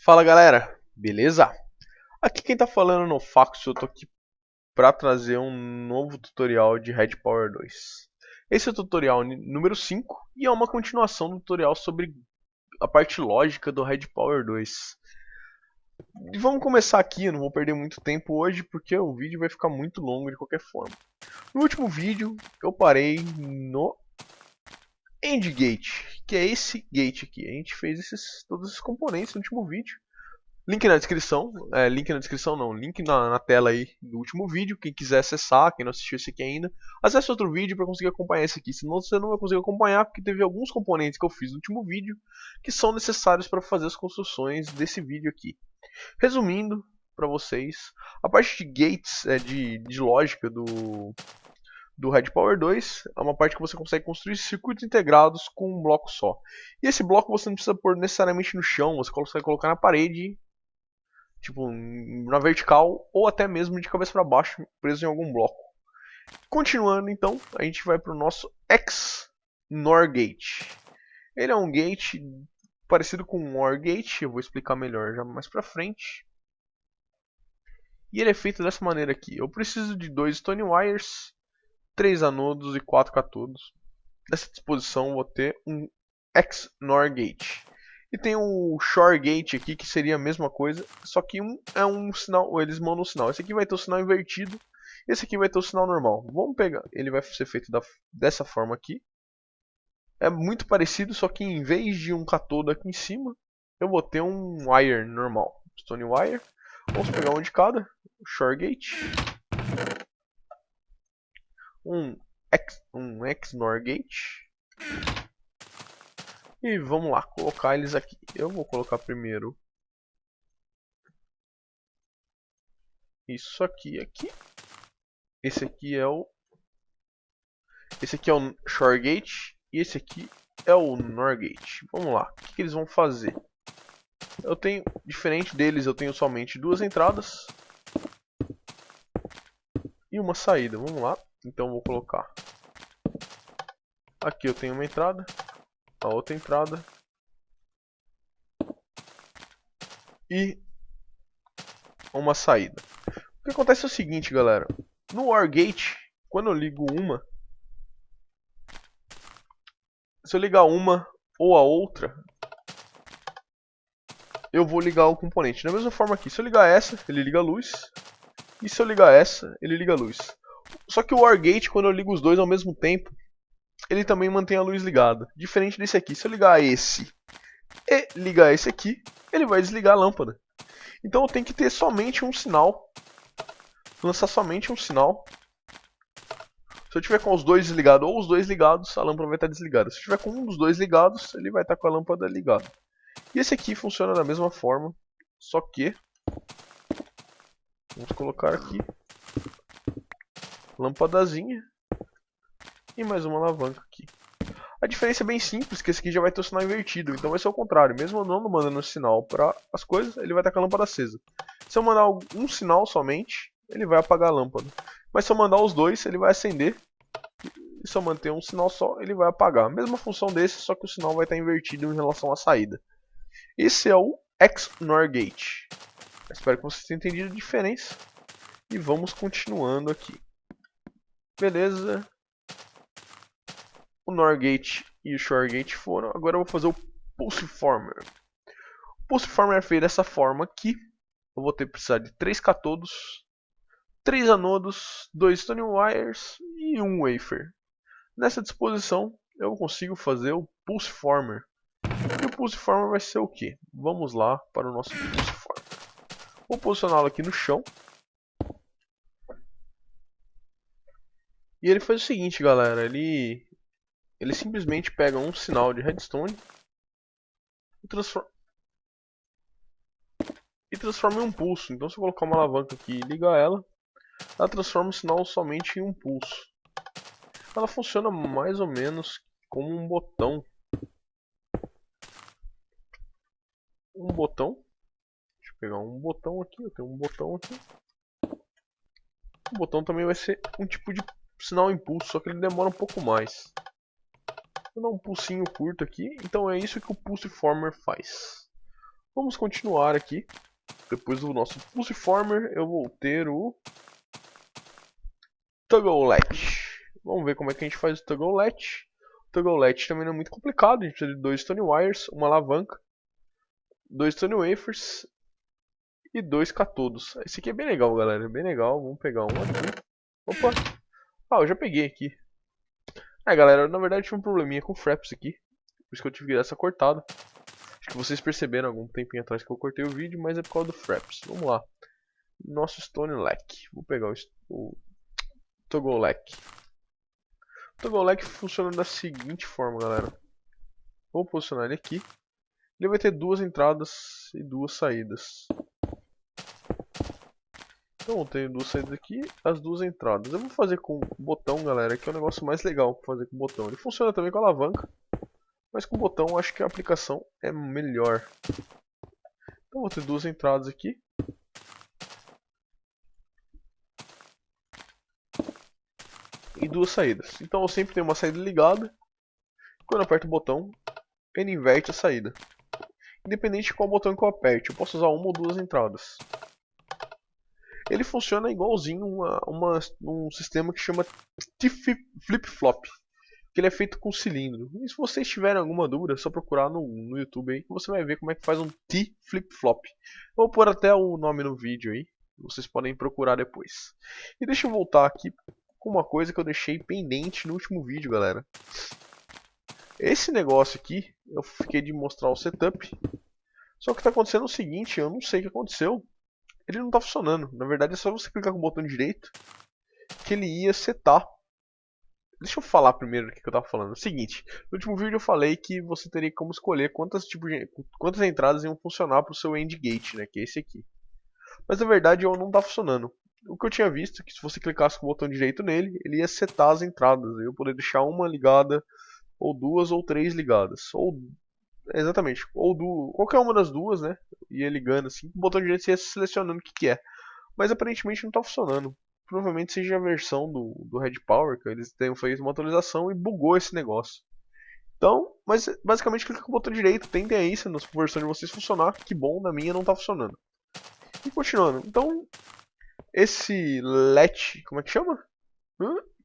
Fala galera, beleza? Aqui quem tá falando é o Nofax, eu tô aqui pra trazer um novo tutorial de Red Power 2. Esse é o tutorial número 5 e é uma continuação do tutorial sobre a parte lógica do Red Power 2. E vamos começar aqui, eu não vou perder muito tempo hoje porque o vídeo vai ficar muito longo de qualquer forma. No último vídeo eu parei no End Gate, que é esse gate aqui. A gente fez todos esses componentes no último vídeo. Link na descrição, link na descrição não, link na tela aí do último vídeo, quem quiser acessar, quem não assistiu esse aqui ainda, acesse outro vídeo para conseguir acompanhar esse aqui, senão você não vai conseguir acompanhar porque teve alguns componentes que eu fiz no último vídeo que são necessários para fazer as construções desse vídeo aqui. Resumindo para vocês, a parte de gates, de lógica do Red Power 2 é uma parte que você consegue construir circuitos integrados com um bloco só. E esse bloco você não precisa pôr necessariamente no chão, você consegue colocar na parede, tipo na vertical ou até mesmo de cabeça para baixo, preso em algum bloco. Continuando então, a gente vai para o nosso XNOR Gate. Ele é um gate parecido com um OR Gate, eu vou explicar melhor já mais para frente. E ele é feito dessa maneira aqui. Eu preciso de 2 Stone Wires, 3 anodos e 4 catodos. Nessa disposição vou ter um XNOR Gate. E tem o Shore Gate aqui, que seria a mesma coisa, só que um é um sinal, eles mandam um sinal. Esse aqui vai ter o sinal invertido, esse aqui vai ter o sinal normal. Vamos pegar, ele vai ser feito dessa forma aqui. É muito parecido, só que em vez de um catodo aqui em cima, eu vou ter um wire normal, Stone Wire. Vamos pegar um de cada, o Shore Gate, um XNOR Gate. E vamos lá, colocar eles aqui. Eu vou colocar primeiro isso aqui. Esse aqui é o Shore Gate e esse aqui é o NOR Gate. Vamos lá, o que eles vão fazer? Eu tenho, diferente deles, eu tenho somente duas entradas e uma saída. Vamos lá, então eu vou colocar aqui, eu tenho uma entrada, a outra entrada e uma saída. O que acontece é o seguinte, galera. No OR Gate, quando eu ligo uma, se eu ligar uma ou a outra, eu vou ligar o componente. Da mesma forma aqui, se eu ligar essa, ele liga a luz. E se eu ligar essa, ele liga a luz. Só que o OR Gate, quando eu ligo os dois ao mesmo tempo, ele também mantém a luz ligada. Diferente desse aqui, se eu ligar esse e ligar esse aqui, ele vai desligar a lâmpada. Então eu tenho que ter somente um sinal. Lançar somente um sinal. Se eu tiver com os dois desligados ou os dois ligados, a lâmpada vai estar desligada. Se eu tiver com um dos dois ligados, ele vai estar com a lâmpada ligada. E esse aqui funciona da mesma forma, só que vamos colocar aqui lâmpadazinha e mais uma alavanca aqui. A diferença é bem simples, que esse aqui já vai ter o sinal invertido, então vai ser o contrário. Mesmo eu não mandando um sinal para as coisas, ele vai estar com a lâmpada acesa. Se eu mandar um sinal somente, ele vai apagar a lâmpada. Mas se eu mandar os dois, ele vai acender. E se eu manter um sinal só, ele vai apagar. Mesma função desse, só que o sinal vai estar invertido em relação à saída. Esse é o XNOR Gate. Espero que vocês tenham entendido a diferença. E vamos continuando aqui. Beleza. O NOR Gate e o Shore Gate foram. Agora eu vou fazer o Pulseformer. O Pulseformer é feito dessa forma aqui. Eu vou ter que precisar de 3 catodos, 3 anodos, 2 Stone Wires e um wafer. Nessa disposição eu consigo fazer o Pulseformer. E o Pulseformer vai ser o que? Vamos lá para o nosso Pulseformer. Vou posicioná-lo aqui no chão. E ele faz o seguinte, galera. Ele simplesmente pega um sinal de redstone e transforma em um pulso. Então se eu colocar uma alavanca aqui e ligar ela transforma o sinal somente em um pulso. Ela funciona mais ou menos como um botão. Deixa eu pegar um botão aqui, eu tenho um botão aqui. O botão também vai ser um tipo de sinal impulso, só que ele demora um pouco mais. Vou dar um pulsinho curto aqui, então é isso que o Pulseformer faz. Vamos continuar aqui. Depois do nosso Pulsiformer, eu vou ter o Toggle Latch. Vamos ver como é que a gente faz o Toggle Latch. O Toggle Latch também não é muito complicado. A gente precisa de 2 Stone Wires, uma alavanca, 2 Stone Wafers e 2 catodos. Esse aqui é bem legal, galera. Bem legal. Vamos pegar um aqui. Opa! Ah, eu já peguei aqui. Galera, na verdade tinha um probleminha com o Fraps aqui. Por isso que eu tive que dar essa cortada. Acho que vocês perceberam algum tempinho atrás que eu cortei o vídeo, mas é por causa do Fraps. Vamos lá. Nosso Stone Lack. Vou pegar o Toggle Lack. O Toggle Lack funciona da seguinte forma, galera. Vou posicionar ele aqui. Ele vai ter 2 entradas e 2 saídas. Então eu tenho 2 saídas aqui, as 2 entradas. Eu vou fazer com o botão, galera, que é o negócio mais legal para fazer com o botão. Ele funciona também com a alavanca, mas com o botão eu acho que a aplicação é melhor. Então vou ter 2 entradas aqui. E 2 saídas. Então eu sempre tenho uma saída ligada. Quando eu aperto o botão, ele inverte a saída. Independente de qual botão que eu aperte, eu posso usar uma ou 2 entradas. Ele funciona igualzinho um sistema que chama T-Flip-Flop. Que ele é feito com cilindro. E se vocês tiverem alguma dúvida, é só procurar no YouTube aí que você vai ver como é que faz um T-Flip-Flop. Vou pôr até o nome no vídeo aí. Vocês podem procurar depois. E deixa eu voltar aqui com uma coisa que eu deixei pendente no último vídeo, galera. Esse negócio aqui, eu fiquei de mostrar o setup. Só que está acontecendo o seguinte, eu não sei o que aconteceu. Ele não está funcionando. Na verdade é só você clicar com o botão direito que ele ia setar. Deixa eu falar primeiro o que eu estava falando. É o seguinte, no último vídeo eu falei que você teria como escolher quantas entradas iam funcionar para o seu end gate, né, que é esse aqui. Mas na verdade não está funcionando. O que eu tinha visto é que se você clicasse com o botão direito nele, ele ia setar as entradas. Eu ia poder deixar uma ligada, ou 2 ou 3 ligadas. Exatamente, qualquer uma das duas, né? Ia ligando assim, com o botão direito você ia selecionando o que é. Mas aparentemente não está funcionando. Provavelmente seja a versão do Red Power, que eles tenham feito uma atualização e bugou esse negócio. Então, mas basicamente clica com o botão direito, tentem aí se na versão de vocês funcionar, que bom, na minha não está funcionando. E continuando, então, esse latch, como é que chama?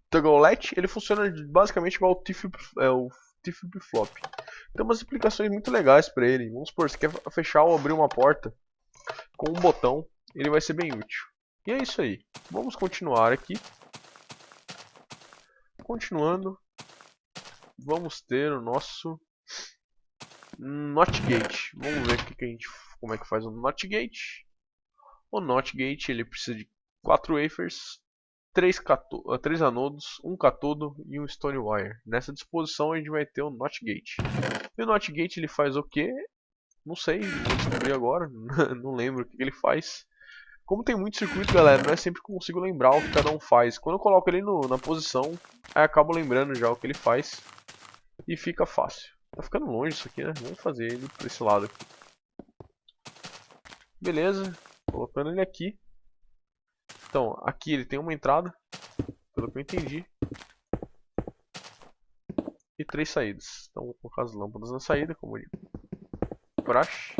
Toggle latch, ele funciona basicamente igual o T-Flip-Flop. Tem umas aplicações muito legais para ele. Vamos supor, você quer fechar ou abrir uma porta com um botão, ele vai ser bem útil. E é isso aí. Vamos continuar aqui. Continuando, vamos ter o nosso Not Gate. Vamos ver como é que faz o Not Gate. O Not Gate ele precisa de 4 wafers, 3 anodos, 1 catodo e um Stone Wire. Nessa disposição a gente vai ter o Not Gate. E o Not Gate ele faz o que? Não sei, vou descobrir agora. Não lembro o que ele faz. Como tem muito circuito, galera, não é sempre que eu consigo lembrar o que cada um faz. Quando eu coloco ele na posição, aí eu acabo lembrando já o que ele faz. E fica fácil. Tá ficando longe isso aqui, né? Vamos fazer ele para esse lado aqui. Beleza, colocando ele aqui. Então, aqui ele tem uma entrada, pelo que eu entendi. E 3 saídas. Então vou colocar as lâmpadas na saída, como de praxe.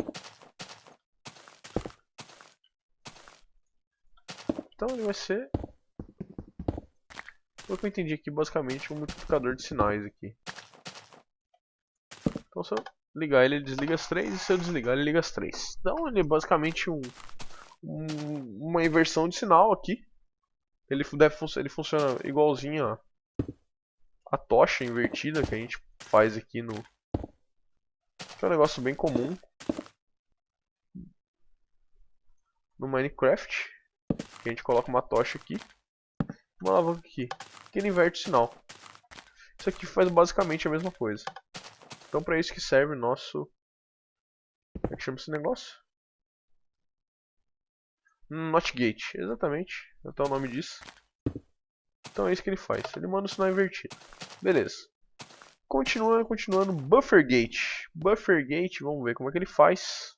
Então ele vai ser, pelo que eu entendi aqui, basicamente um multiplicador de sinais aqui. Então se eu ligar ele desliga as 3 e se eu desligar ele liga as 3. Então ele é basicamente uma inversão de sinal aqui. Ele funciona igualzinho a tocha invertida que a gente faz aqui no... Que é um negócio bem comum no Minecraft. Que a gente coloca uma tocha aqui, uma alavanca aqui, que ele inverte o sinal. Isso aqui faz basicamente a mesma coisa. Então para isso que serve o nosso... Como é que chama esse negócio? Not Gate, exatamente, até o nome disso. Então é isso que ele faz, ele manda o sinal invertido. Beleza. Continuando, Buffer Gate. Buffer Gate, vamos ver como é que ele faz.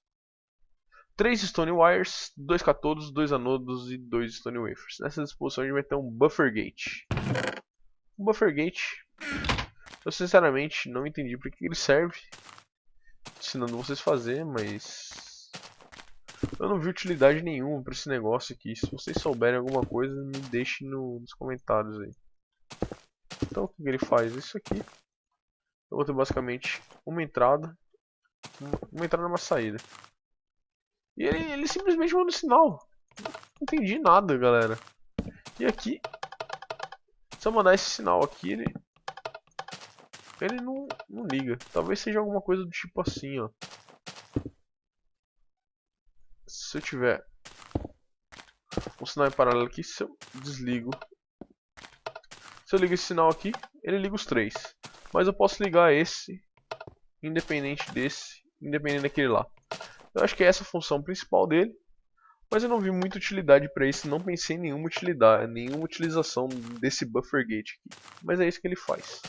3 Stone Wires, 2 catodos, 2 anodos e 2 Stone Wafers. Nessa disposição a gente vai ter um Buffer Gate. Um Buffer Gate, eu sinceramente não entendi para que ele serve. Ensinando vocês a fazer, mas Eu não vi utilidade nenhuma pra esse negócio aqui. Se vocês souberem alguma coisa, me deixem nos comentários aí. Então o que ele faz? Isso aqui. Eu vou ter basicamente uma entrada e uma saída. E ele simplesmente manda o sinal. Não entendi nada, galera. E aqui, se eu mandar esse sinal aqui, ele não liga. Talvez seja alguma coisa do tipo assim, ó. Se eu tiver um sinal em paralelo aqui, se eu desligo. Se eu ligo esse sinal aqui, ele liga os três. Mas eu posso ligar esse, independente desse, independente daquele lá. Eu acho que é essa a função principal dele. Mas eu não vi muita utilidade para isso, não pensei em nenhuma utilidade, nenhuma utilização desse buffer gate aqui. Mas é isso que ele faz.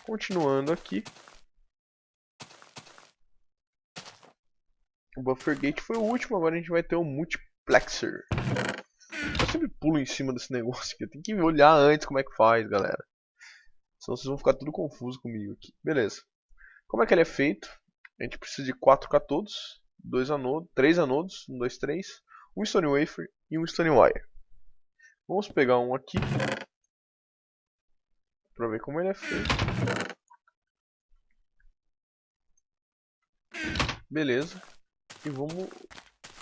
Continuando aqui. O buffer gate foi o último, agora a gente vai ter o multiplexer. Eu sempre pulo em cima desse negócio aqui, eu tenho que olhar antes como é que faz, galera. Senão vocês vão ficar tudo confuso comigo aqui. Beleza. Como é que ele é feito? A gente precisa de 4 catodos, 3 anodos, 1, 2, 3, um stone wafer e um stone wire. Vamos pegar um aqui para ver como ele é feito. Beleza. E vamos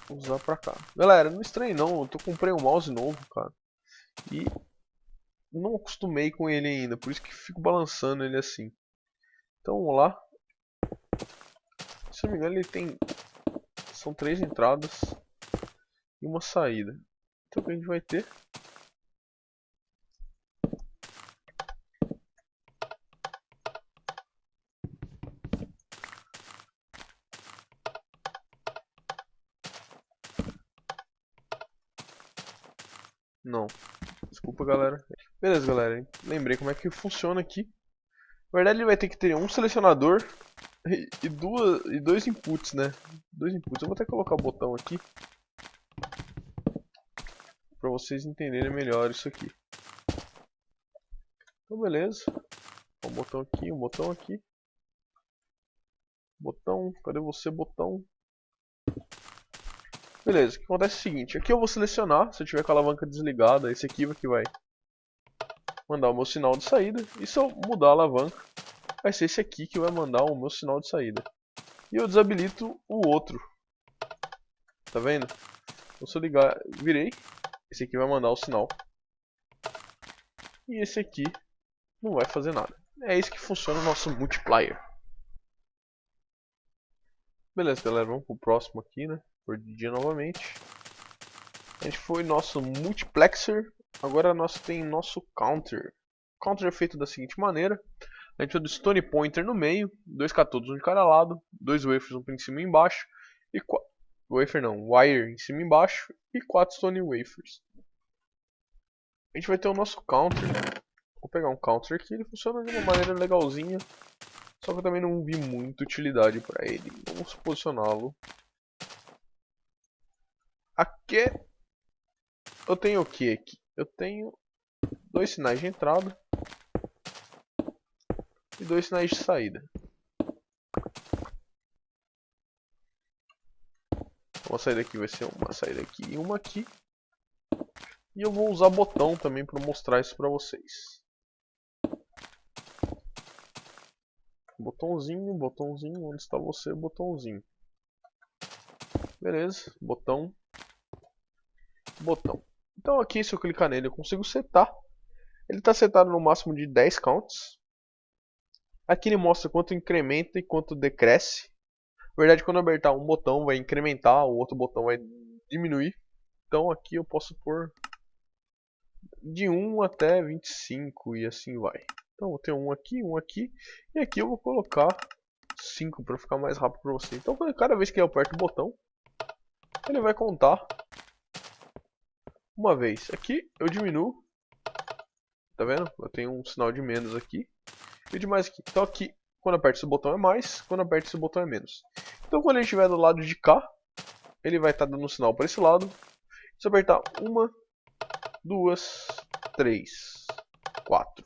usar pra cá. Galera, não estranhe não, eu comprei um mouse novo, cara. E não acostumei com ele ainda, por isso que fico balançando ele assim. Então vamos lá. Se não me engano ele tem... São 3 entradas e uma saída. Então o que a gente vai ter? Não. Desculpa, galera. Beleza, galera. Lembrei como é que funciona aqui. Na verdade, ele vai ter que ter um selecionador e dois inputs, né? Dois inputs. Eu vou até colocar o botão aqui para vocês entenderem melhor isso aqui. Então, beleza. Um botão aqui, um botão aqui. Botão, cadê você, botão? Beleza, o que acontece é o seguinte, aqui eu vou selecionar, se eu tiver com a alavanca desligada, esse aqui que vai mandar o meu sinal de saída. E se eu mudar a alavanca, vai ser esse aqui que vai mandar o meu sinal de saída. E eu desabilito o outro. Tá vendo? Então se eu ligar, virei, esse aqui vai mandar o sinal. E esse aqui não vai fazer nada. É isso que funciona o nosso multiplier. Beleza, galera, vamos pro próximo aqui, né? Por dia novamente. A gente foi nosso multiplexer. Agora nós tem nosso counter. O counter é feito da seguinte maneira. A gente tem do stone pointer no meio, 2 catodos um de cada lado, 2 wafers um em cima e embaixo, e wire em cima e embaixo, e 4 stone wafers. A gente vai ter o nosso counter. Vou pegar um counter aqui, ele funciona de uma maneira legalzinha, só que eu também não vi muita utilidade para ele. Vamos posicioná-lo. Aqui eu tenho o que aqui? Eu tenho 2 sinais de entrada e 2 sinais de saída. Uma saída aqui vai ser uma saída aqui e uma aqui. E eu vou usar botão também para mostrar isso para vocês. Botãozinho, botãozinho, onde está você, botãozinho. Beleza, botão, botão. Então aqui, se eu clicar nele, eu consigo setar. Ele está setado no máximo de 10 counts. Aqui ele mostra quanto incrementa e quanto decresce. Na verdade, quando eu apertar um botão vai incrementar, o outro botão vai diminuir. Então aqui eu posso pôr de 1 até 25 e assim vai. Então vou ter um aqui e aqui eu vou colocar 5 para ficar mais rápido para você. Então cada vez que eu aperto o botão, ele vai contar uma vez. Aqui eu diminuo, tá vendo? Eu tenho um sinal de menos aqui e de mais aqui. Então aqui, quando eu aperto esse botão é mais, quando eu aperto esse botão é menos. Então quando ele estiver do lado de cá, ele vai estar dando um sinal para esse lado. Se eu apertar 1, 2, 3, 4,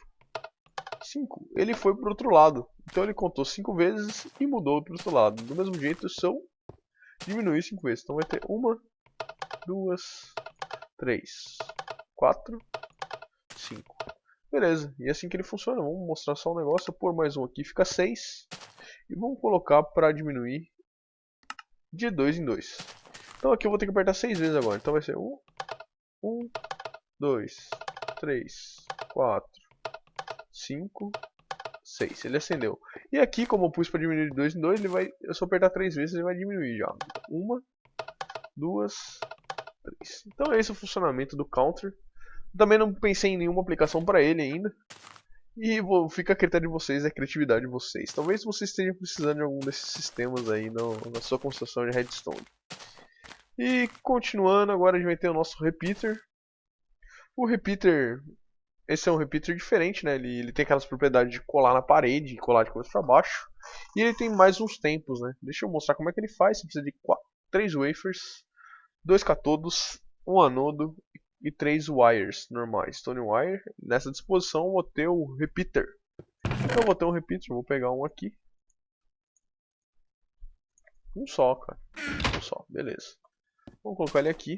5, ele foi para o outro lado. Então ele contou 5 vezes e mudou para o outro lado. Do mesmo jeito, se eu diminuir 5 vezes. Então vai ter 1, 2, 3, 4, 5. Beleza, e é assim que ele funciona. Vamos mostrar só um negócio. Eu pôr mais um aqui, fica 6. E vamos colocar para diminuir de 2 em 2. Então aqui eu vou ter que apertar 6 vezes agora. Então vai ser 1, 2, 3, 4, 5, 6. Ele acendeu. E aqui, como eu pus para diminuir de 2 em 2, eu só apertar 3 vezes ele vai diminuir já. 1, 2, 3. Então esse é o funcionamento do counter. Também não pensei em nenhuma aplicação para ele ainda. E fica a critério de vocês, a criatividade de vocês. Talvez vocês estejam precisando de algum desses sistemas aí na sua construção de redstone. E continuando, agora a gente vai ter o nosso repeater. O repeater, esse é um repeater diferente, né? Ele tem aquelas propriedades de colar na parede, colar de cabeça para baixo. E ele tem mais uns tempos, né? Deixa eu mostrar como é que ele faz. Você precisa de 3 wafers, 2 catodos, 1 anodo e 3 wires normais, stone wire. Nessa disposição eu vou ter o repeater. Então eu vou ter um repeater, vou pegar um aqui. Um só, cara. Um só, beleza. Vamos colocar ele aqui.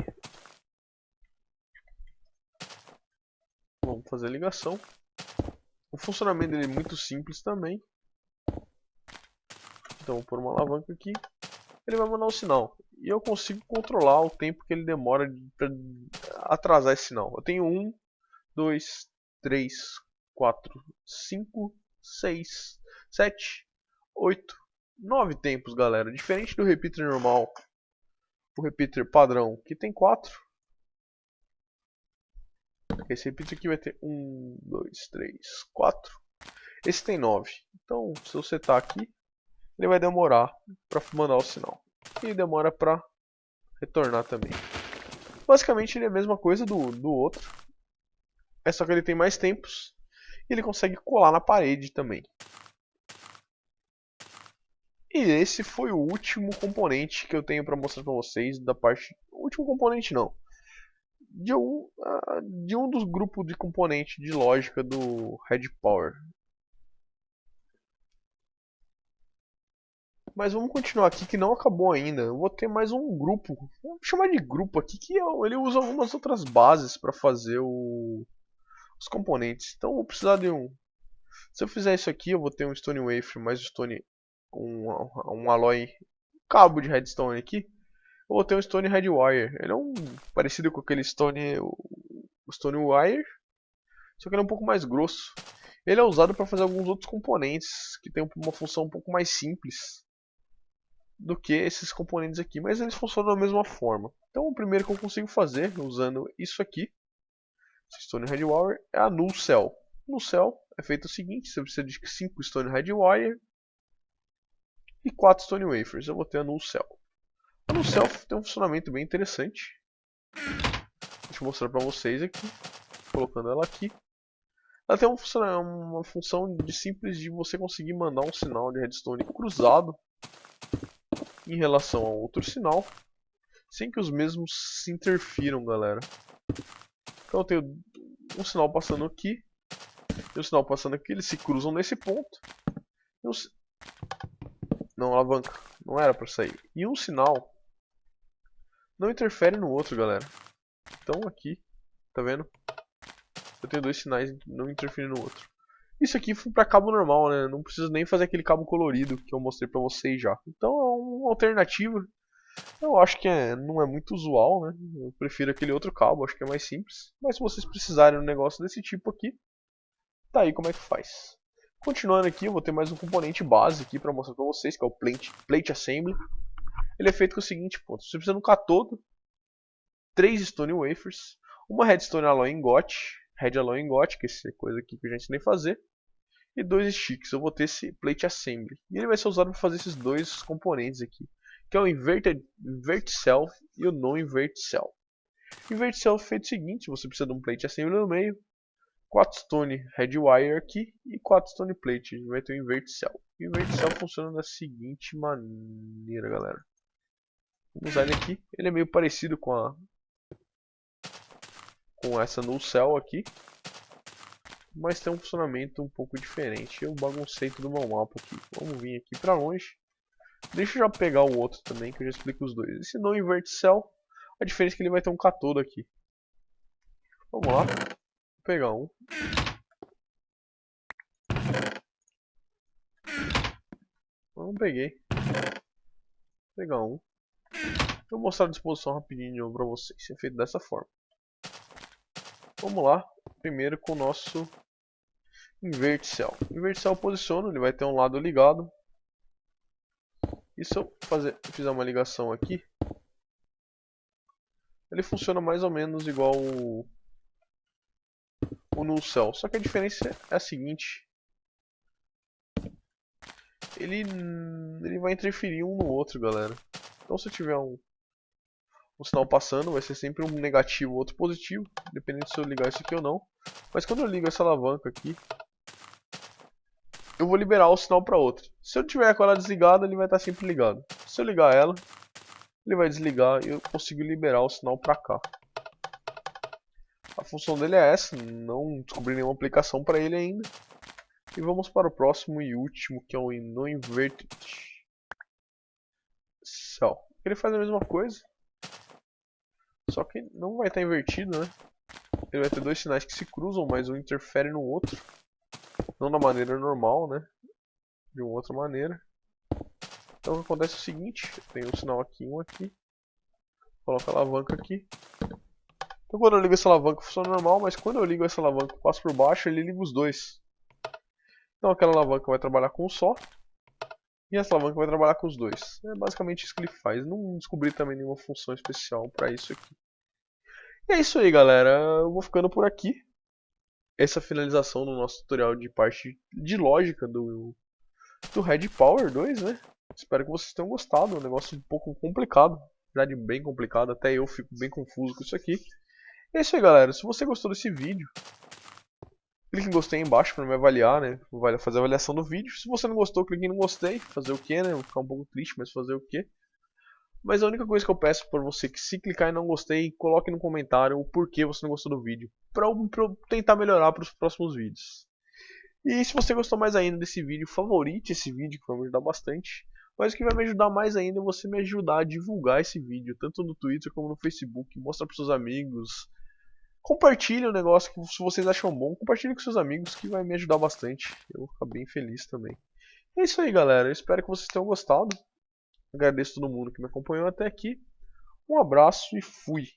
Vamos fazer a ligação. O funcionamento dele é muito simples também. Então vou pôr uma alavanca aqui. Ele vai mandar um sinal. E eu consigo controlar o tempo que ele demora para atrasar esse sinal. Eu tenho 1, 2, 3, 4, 5, 6, 7, 8, 9 tempos, galera. Diferente do repeater normal, o repeater padrão, que tem 4. Esse repeater aqui vai ter 1, 2, 3, 4. Esse tem 9. Então, se eu setar aqui, ele vai demorar para mandar o sinal. E demora para retornar também. Basicamente, ele é a mesma coisa do outro. É só que ele tem mais tempos. E ele consegue colar na parede também. E esse foi o último componente que eu tenho para mostrar para vocês da parte... O último componente não. De um dos grupos de componentes de lógica do Red Power. Mas vamos continuar aqui que não acabou ainda. Eu vou ter mais um grupo. Vamos chamar de grupo aqui que ele usa algumas outras bases para fazer os componentes. Então eu vou precisar de um. Se eu fizer isso aqui, eu vou ter um Stone Wafer mais um alloy, cabo de redstone aqui. Eu vou ter um Stone Red Wire. Ele é parecido com aquele o Stone Wire, só que ele é um pouco mais grosso. Ele é usado para fazer alguns outros componentes que tem uma função um pouco mais simples do que esses componentes aqui, mas eles funcionam da mesma forma. Então o primeiro que eu consigo fazer usando isso aqui, Stone Red Wire, é a Null Cell. Null Cell é feito o seguinte: você precisa de 5 Stone Red Wire e 4 Stone Wafers. Eu vou ter a Null Cell. A Null Cell tem um funcionamento bem interessante. Deixa eu mostrar para vocês aqui, colocando ela aqui. Ela tem uma função de simples de você conseguir mandar um sinal de redstone cruzado em relação a outro sinal, sem que os mesmos se interfiram, galera. Então eu tenho um sinal passando aqui e um sinal passando aqui, eles se cruzam nesse ponto. Não, alavanca, não era para sair. E um sinal não interfere no outro, galera. Então aqui, tá vendo? Eu tenho 2 sinais não interferindo no outro. Isso aqui foi para cabo normal, né? Não preciso nem fazer aquele cabo colorido que eu mostrei para vocês já. Então é uma alternativa. Eu acho que não é muito usual, né? Eu prefiro aquele outro cabo, acho que é mais simples. Mas se vocês precisarem de um negócio desse tipo aqui, tá aí como é que faz. Continuando aqui, eu vou ter mais um componente base aqui para mostrar para vocês, que é o Plate Assembly. Ele é feito com o seguinte ponto: você precisa de um catodo, 3 Stone Wafers, uma Redstone Alloy Ingot, Red Alloy Ingot, que é coisa aqui que eu já ensinei a fazer, e 2 sticks. Eu vou ter esse Plate Assembly. E ele vai ser usado para fazer esses dois componentes aqui, que é o Invert Cell e o Non Invert Cell. Invert Cell é feito o seguinte: você precisa de um Plate Assembly no meio, 4 Stone Red Wire aqui e 4 Stone Plate. A gente vai ter o Invert Cell. O Invert Cell funciona da seguinte maneira, galera. Vamos usar ele aqui. Ele é meio parecido com essa Null Cell aqui, mas tem um funcionamento um pouco diferente. Eu baguncei todo o meu mapa aqui. Vamos vir aqui para longe. Deixa eu já pegar o outro também, que eu já explico os dois. Esse não inverte cell, a diferença é que ele vai ter um catodo aqui. Vamos lá, vou pegar um. Não peguei. Vou pegar um. Vou mostrar a disposição rapidinho de novo pra vocês. É feito dessa forma. Vamos lá. Primeiro com o nosso invert cell. Invert cell posiciona, ele vai ter um lado ligado. E se eu fizer uma ligação aqui, ele funciona mais ou menos igual o null cell. Só que a diferença é a seguinte. Ele vai interferir um no outro, galera. Então se eu tiver um sinal passando, vai ser sempre um negativo ou outro positivo, dependendo se eu ligar isso aqui ou não. Mas quando eu ligo essa alavanca aqui, eu vou liberar o sinal para outra. Se eu tiver com ela desligada, ele vai estar sempre ligado. Se eu ligar ela, ele vai desligar e eu consigo liberar o sinal para cá. A função dele é essa, não descobri nenhuma aplicação para ele ainda. E vamos para o próximo e último, que é o no inverted cell. Ele faz a mesma coisa, só que não vai estar invertido, né? Ele vai ter dois sinais que se cruzam, mas um interfere no outro. Não da maneira normal, né? De uma outra maneira. Então o que acontece é o seguinte, tem um sinal aqui, um aqui. Coloco a alavanca aqui. Então quando eu ligo essa alavanca funciona normal, mas quando eu ligo essa alavanca e passo por baixo, ele liga os dois. Então aquela alavanca vai trabalhar com um só. E essa alavanca vai trabalhar com os dois. É basicamente isso que ele faz. Não descobri também nenhuma função especial para isso aqui. E é isso aí, galera. Eu vou ficando por aqui. Essa finalização do nosso tutorial de parte de lógica do Red Power 2, né? Espero que vocês tenham gostado. É um negócio um pouco complicado. Já de bem complicado. Até eu fico bem confuso com isso aqui. E é isso aí, galera. Se você gostou desse vídeo, clique em gostei aí embaixo para me avaliar, né? Vai fazer a avaliação do vídeo. Se você não gostou, clique em não gostei. Fazer o que, né? Vou ficar um pouco triste, mas fazer o que? Mas a única coisa que eu peço por você é que se clicar em não gostei, coloque no comentário o porquê você não gostou do vídeo. Pra eu tentar melhorar para os próximos vídeos. E se você gostou mais ainda desse vídeo, favorite esse vídeo que vai me ajudar bastante. Mas o que vai me ajudar mais ainda é você me ajudar a divulgar esse vídeo, tanto no Twitter como no Facebook. Mostra para seus amigos. Compartilhe o negócio que se vocês acham bom, compartilhe com seus amigos que vai me ajudar bastante. Eu vou ficar bem feliz também. É isso aí, galera. Eu espero que vocês tenham gostado. Agradeço a todo mundo que me acompanhou até aqui. Um abraço e fui!